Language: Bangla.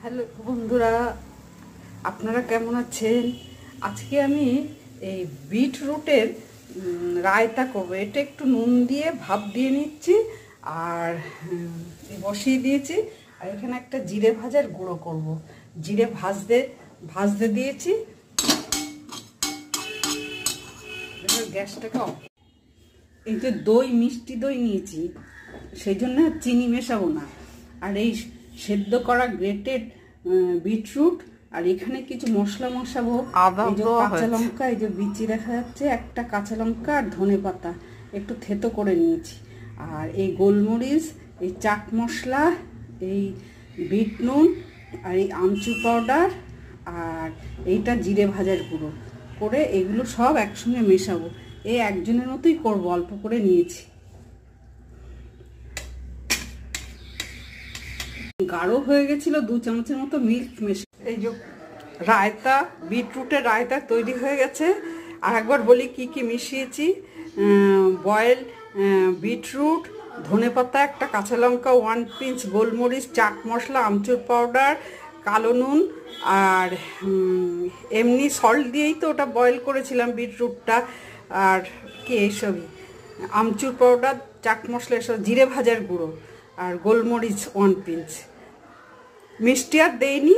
হ্যালো বন্ধুরা, আপনারা কেমন আছেন? আজকে আমি এই বিটরুটের রায়তা করবো। এটা একটু নুন দিয়ে ভাপ দিয়ে নিচ্ছি আর বসিয়ে দিয়েছি। আর এখানে একটা জিরে ভাজার গুঁড়ো করব। জিরে ভাজতে দিয়েছি। এবার গ্যাসটাকে অফ। এই যে মিষ্টি দই নিয়েছি, সেই জন্য চিনি মেশাবো না। আর এই সেদ্ধ করা গ্রেটেড বিটরুট, আর এখানে কিছু মশলা মশাবো। এই যে কাঁচা লঙ্কা, এই যে বিচি দেখা যাচ্ছে, একটা কাঁচা লঙ্কা আর ধনে পাতা একটু থেতো করে নিয়েছি। আর এই গোলমরিচ, এই চাট মশলা, এই বিট নুন, আর এই আমচুর পাউডার, আর এইটা জিরে ভাজার গুঁড়ো করে এগুলো সব একসঙ্গে মেশাবো। এই একজনের মতোই করবো, অল্প করে নিয়েছি। গাঢ় হয়ে গেছিল, 2 চামচের মতো মিল্ক মেশে। এই যে রায়তা, বিটরুটের রায়তা তৈরি হয়ে গেছে। আর একবার বলি কি কি মিশিয়েছি। বয়েল বিটরুট, ধনেপাতা, একটা কাঁচা লঙ্কা, 1 পিঞ্চ গোলমরিচ, চাট মশলা, আমচুর পাউডার, কালো নুন, আর এমনি সল্ট দিয়েই তো ওটা বয়েল করেছিলাম বিটরুটটা। আর কি এইসবই, আমচুর পাউডার, চাট মশলা, এসব, জিরে ভাজার গুঁড়ো, আর গোলমরিচ 1 পিঞ্চ। মিষ্টি আর দেইনি।